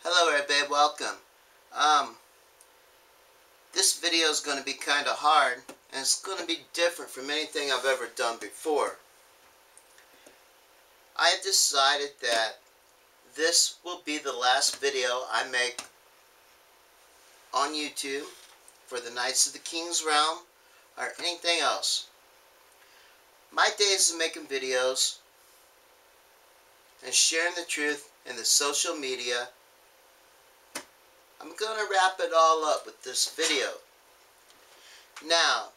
Hello everybody, welcome. This video is going to be kind of hard, and it's going to be different from anything I've ever done before. I have decided that this will be the last video I make on YouTube for the Knights of the King's Realm or anything else. My days of making videos and sharing the truth in the social media, I'm going to wrap it all up with this video. Now,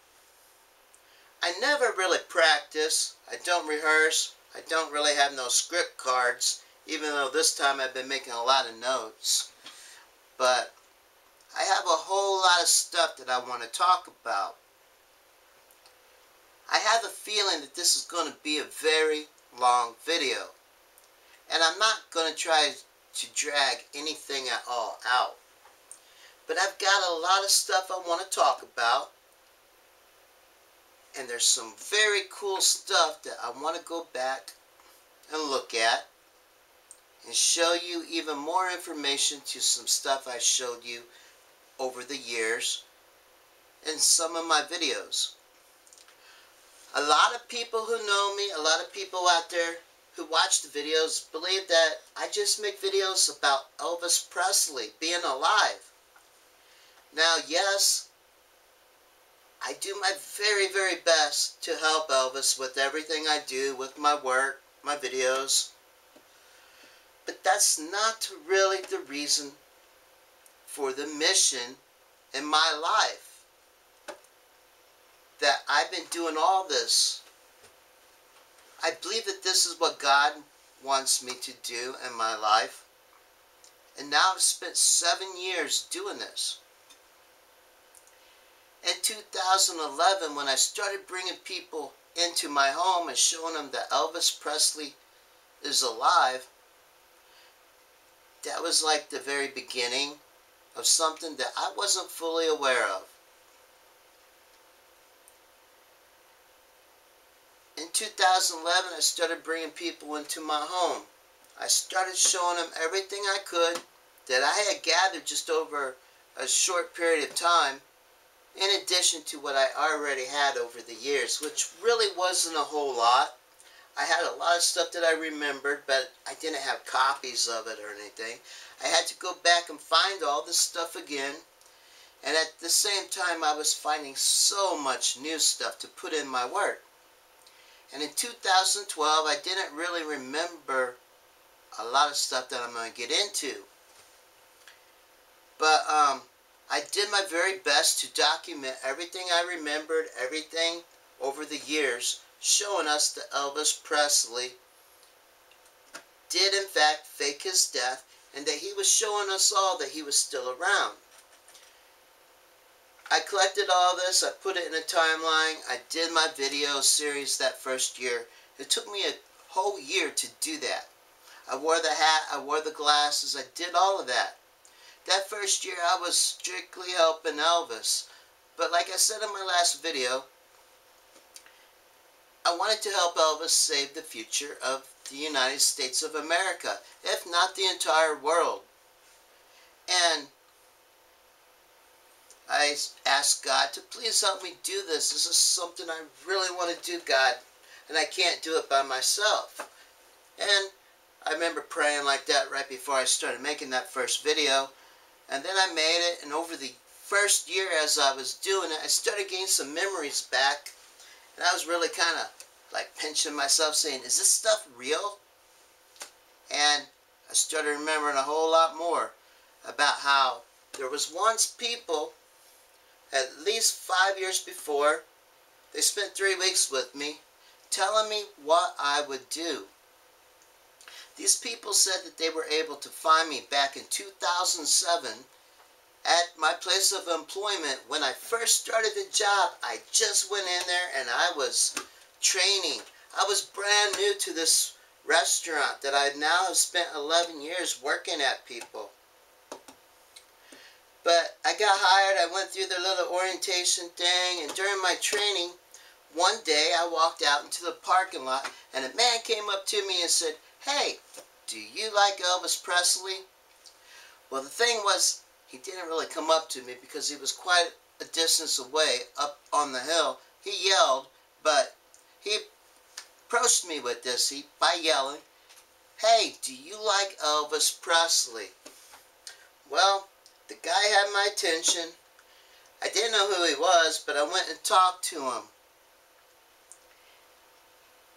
I never really practice, I don't rehearse, I don't really have no script cards, even though this time I've been making a lot of notes. But I have a whole lot of stuff that I want to talk about. I have a feeling that this is going to be a very long video. And I'm not going to try to drag anything at all out. But I've got a lot of stuff I want to talk about. And there's some very cool stuff that I want to go back and look at. And show you even more information to some stuff I showed you over the years in some of my videos. A lot of people who know me, a lot of people out there who watch the videos believe that I just make videos about Elvis Presley being alive. Now, yes, I do my very, very best to help Elvis with everything I do, with my work, my videos. But that's not really the reason for the mission in my life. That I've been doing all this. I believe that this is what God wants me to do in my life. And now I've spent 7 years doing this. In 2011, when I started bringing people into my home and showing them that Elvis Presley is alive, that was like the very beginning of something that I wasn't fully aware of. In 2011, I started bringing people into my home. I started showing them everything I could that I had gathered just over a short period of time, in addition to what I already had over the years, which really wasn't a whole lot. I had a lot of stuff that I remembered, but I didn't have copies of it or anything. I had to go back and find all this stuff again. And at the same time, I was finding so much new stuff to put in my work. And in 2012, I didn't really remember a lot of stuff that I'm going to get into. But I did my very best to document everything I remembered, everything over the years, showing us that Elvis Presley did in fact fake his death, and that he was showing us all that he was still around. I collected all this, I put it in a timeline, I did my video series that first year. It took me a whole year to do that. I wore the hat, I wore the glasses, I did all of that. That first year I was strictly helping Elvis. But like I said in my last video, I wanted to help Elvis save the future of the United States of America, if not the entire world. And I asked God to please help me do this. This is something I really want to do, God, and I can't do it by myself. And I remember praying like that right before I started making that first video. And then I made it, and over the first year as I was doing it, I started getting some memories back. And I was really kind of like pinching myself saying, is this stuff real? And I started remembering a whole lot more about how there was once people, at least 5 years before, they spent 3 weeks with me, telling me what I would do. These people said that they were able to find me back in 2007 at my place of employment. When I first started the job, I just went in there and I was training. I was brand new to this restaurant that I now have spent 11 years working at people. But I got hired, I went through their little orientation thing, and during my training, one day I walked out into the parking lot and a man came up to me and said, "Hey, do you like Elvis Presley?" Well, the thing was, he didn't really come up to me because he was quite a distance away up on the hill. He yelled, but he approached me with this by yelling, "Hey, do you like Elvis Presley?" Well, the guy had my attention. I didn't know who he was, but I went and talked to him.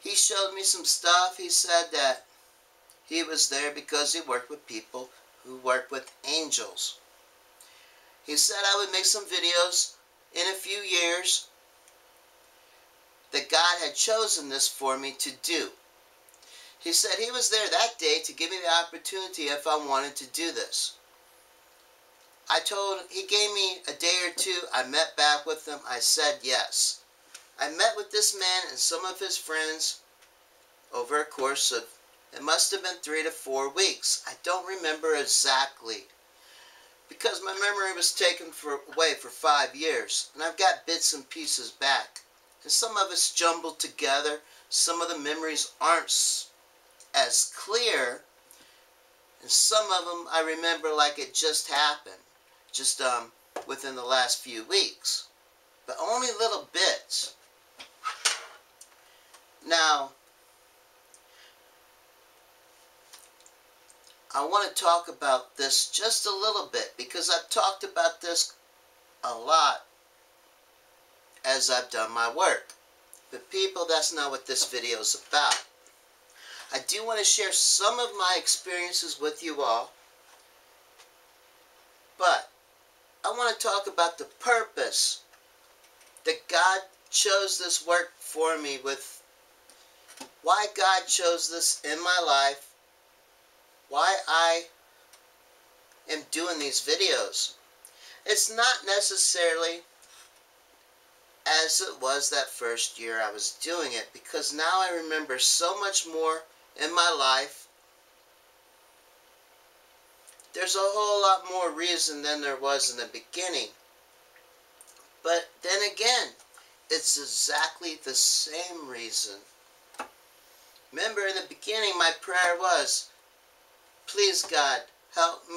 He showed me some stuff. He said that he was there because he worked with people who work with angels. He said I would make some videos in a few years, that God had chosen this for me to do. He said he was there that day to give me the opportunity if I wanted to do this. He gave me a day or two. I met back with him. I said yes. I met with this man and some of his friends over a course of, it must have been 3 to 4 weeks. I don't remember exactly, because my memory was taken away for 5 years, and I've got bits and pieces back. And some of it's jumbled together. Some of the memories aren't as clear, and some of them I remember like it just happened, just within the last few weeks, but only little bits. Now, I want to talk about this just a little bit, because I've talked about this a lot as I've done my work. But people, that's not what this video is about. I do want to share some of my experiences with you all, but I want to talk about the purpose that God chose this work for me with, why God chose this in my life, why I am doing these videos. It's not necessarily as it was that first year I was doing it, because now I remember so much more in my life. There's a whole lot more reason than there was in the beginning. But then again, it's exactly the same reason. Remember, in the beginning my prayer was, please God, help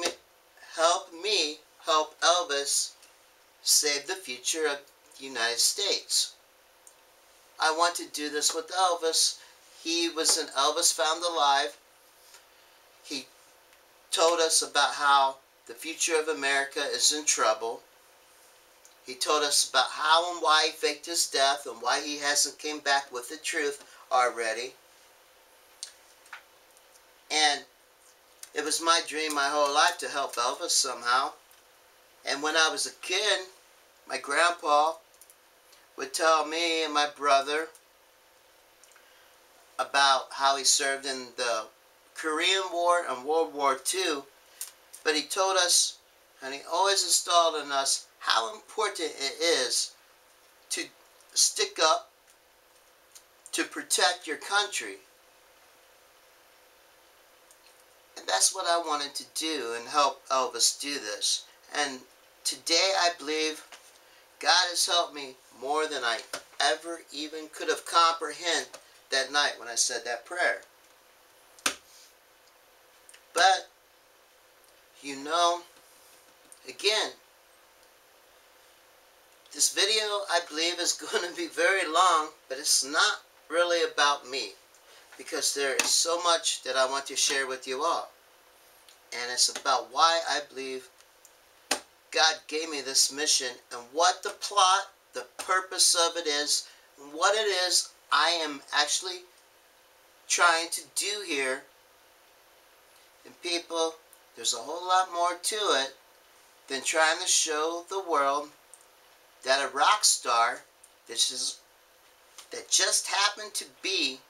me help Elvis save the future of the United States. I want to do this with Elvis. He was in Elvis Found Alive. He told us about how the future of America is in trouble. He told us about how and why he faked his death and why he hasn't came back with the truth already. And it was my dream my whole life to help Elvis somehow. And when I was a kid, my grandpa would tell me and my brother about how he served in the Korean War and World War II. But he told us, and he always installed in us, how important it is to stick up to protect your country. And that's what I wanted to do, and help Elvis do this. And today I believe God has helped me more than I ever even could have comprehended that night when I said that prayer. But, you know, again, this video I believe is going to be very long, but it's not really about me, because there is so much that I want to share with you all. And it's about why I believe God gave me this mission, and what the plot, the purpose of it is, and what it is I am actually trying to do here. And people, there's a whole lot more to it than trying to show the world that a rock star that just happened to be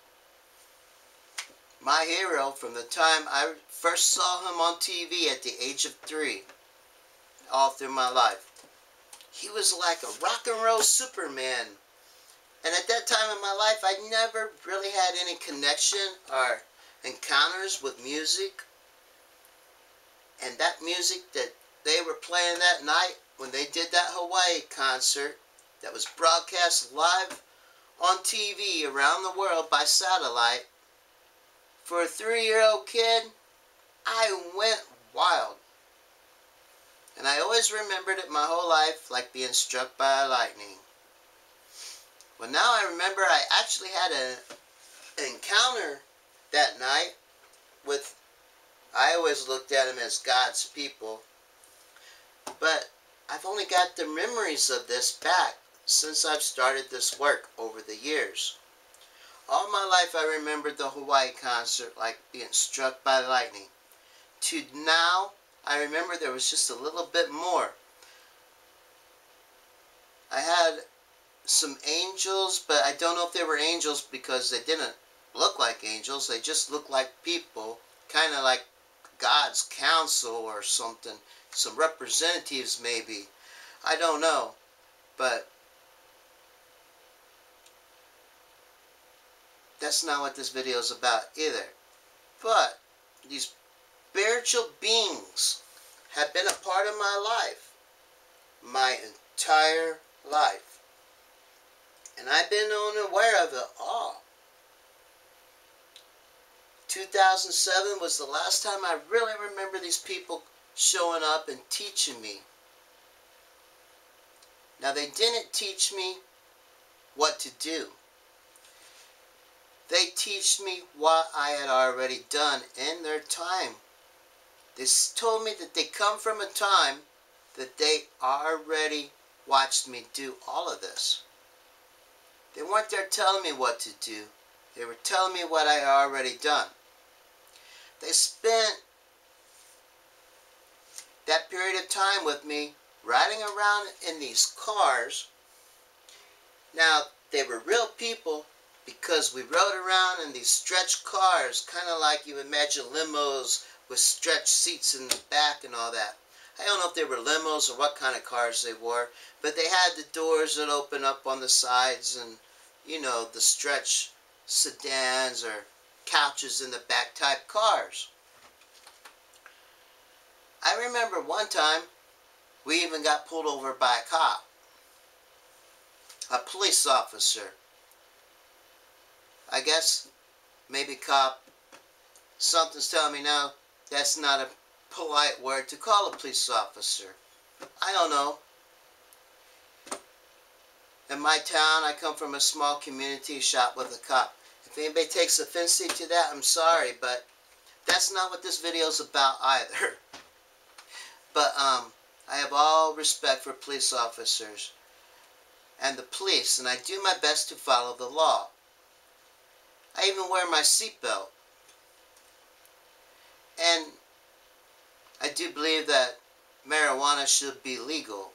my hero from the time I first saw him on TV at the age of 3, all through my life. He was like a rock and roll Superman. And at that time in my life, I never really had any connection or encounters with music. And that music that they were playing that night when they did that Hawaii concert that was broadcast live on TV around the world by satellite, for a 3-year-old kid, I went wild. And I always remembered it my whole life like being struck by lightning. Well, now I remember I actually had an encounter that night with, I always looked at them as God's people, but I've only got the memories of this back since I've started this work over the years. All my life I remembered the Hawaii concert like being struck by lightning. To now, I remember there was just a little bit more. I had some angels, but I don't know if they were angels because they didn't look like angels. They just looked like people, kind of like God's council or something. Some representatives maybe. I don't know. But that's not what this video is about either. But these spiritual beings have been a part of my life. My entire life. And I've been unaware of it all. 2007 was the last time I really remember these people showing up and teaching me. Now, they didn't teach me what to do. They taught me what I had already done in their time. They told me that they come from a time that they already watched me do all of this. They weren't there telling me what to do. They were telling me what I had already done. They spent that period of time with me riding around in these cars. Now, they were real people because we rode around in these stretched cars, kind of like you imagine limos with stretched seats in the back and all that. I don't know if they were limos or what kind of cars they were, but they had the doors that open up on the sides and, you know, the stretch sedans or couches in the back type cars. I remember one time we even got pulled over by a cop, a police officer. I guess maybe cop, something's telling me now that's not a polite word to call a police officer. I don't know. In my town, I come from a small community shot with a cop. If anybody takes offense to that, I'm sorry, but that's not what this video is about either. But I have all respect for police officers and the police, and I do my best to follow the law. I even wear my seatbelt. And I do believe that marijuana should be legal.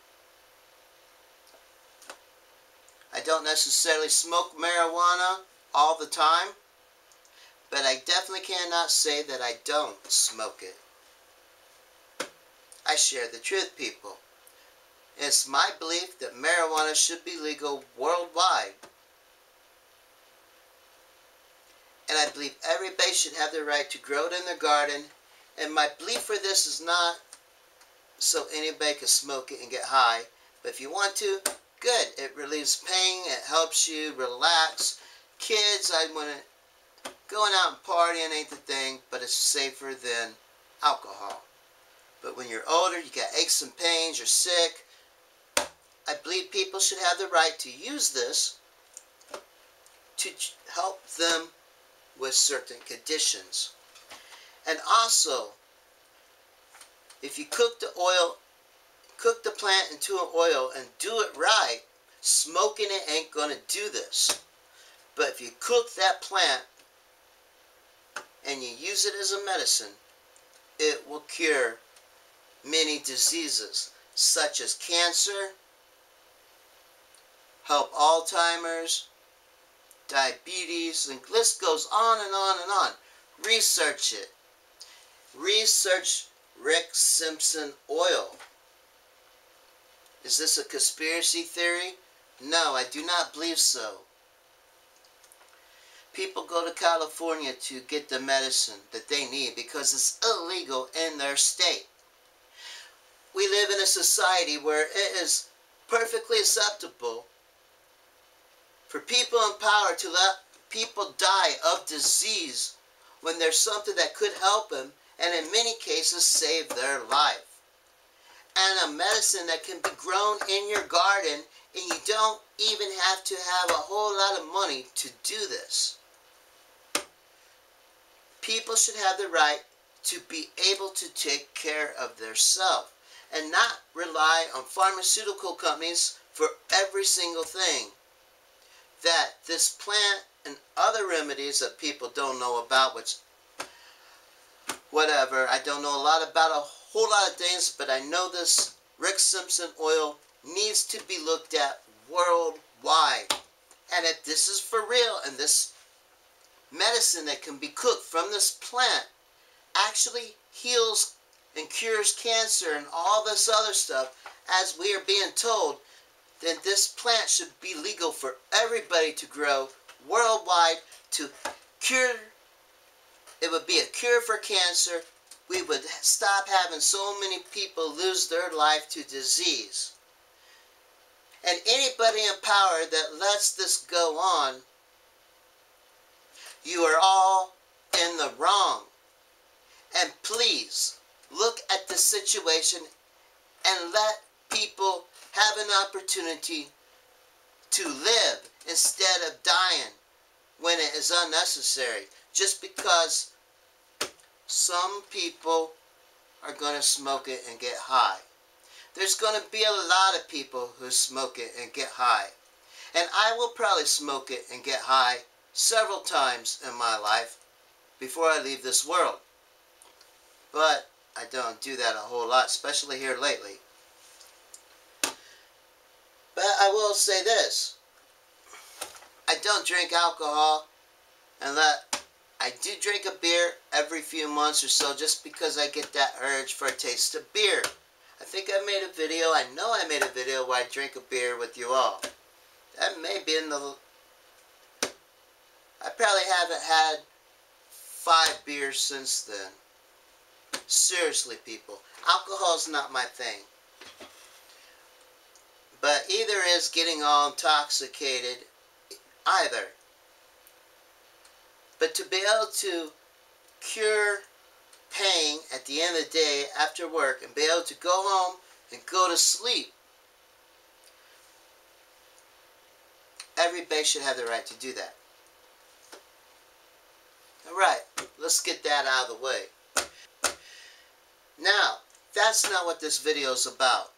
I don't necessarily smoke marijuana all the time, but I definitely cannot say that I don't smoke it. I share the truth, people. It's my belief that marijuana should be legal worldwide. And I believe everybody should have the right to grow it in their garden. And my belief for this is not so anybody can smoke it and get high. But if you want to, good. It relieves pain. It helps you relax. Kids, going out and partying ain't the thing, but it's safer than alcohol. But when you're older, you got aches and pains, you're sick, I believe people should have the right to use this to help them with certain conditions. And also, if you cook the plant into an oil and do it right, smoking it ain't going to do this. But if you cook that plant and you use it as a medicine, it will cure many diseases such as cancer, help Alzheimer's, diabetes, and the list goes on and on and on. Research it. Research Rick Simpson oil. Is this a conspiracy theory? No, I do not believe so. People go to California to get the medicine that they need because it's illegal in their state. We live in a society where it is perfectly acceptable for people in power to let people die of disease when there's something that could help them and in many cases save their life. and a medicine that can be grown in your garden, and you don't even have to have a whole lot of money to do this. People should have the right to be able to take care of themselves and not rely on pharmaceutical companies for every single thing. That this plant and other remedies that people don't know about, which whatever, I don't know a lot about a whole lot of things, but I know this Rick Simpson oil needs to be looked at worldwide. And if this is for real, and this medicine that can be cooked from this plant actually heals and cures cancer and all this other stuff, as we are being told, then this plant should be legal for everybody to grow worldwide to cure. It would be a cure for cancer. We would stop having so many people lose their life to disease. And anybody in power that lets this go on, you are all in the wrong. And please, look at the situation and let people have an opportunity to live instead of dying when it is unnecessary. Just because some people are going to smoke it and get high. There's going to be a lot of people who smoke it and get high. And I will probably smoke it and get high several times in my life before I leave this world. But I don't do that a whole lot, especially here lately. But I will say this. I don't drink alcohol, and that I do drink a beer every few months or so just because I get that urge for a taste of beer. I think I made a video, I know I made a video where I drink a beer with you all. That may be in the... I probably haven't had 5 beers since then. Seriously, people. Alcohol's not my thing. But either is getting all intoxicated either. But to be able to cure pain at the end of the day after work and be able to go home and go to sleep, everybody should have the right to do that. Alright, let's get that out of the way. Now, that's not what this video is about.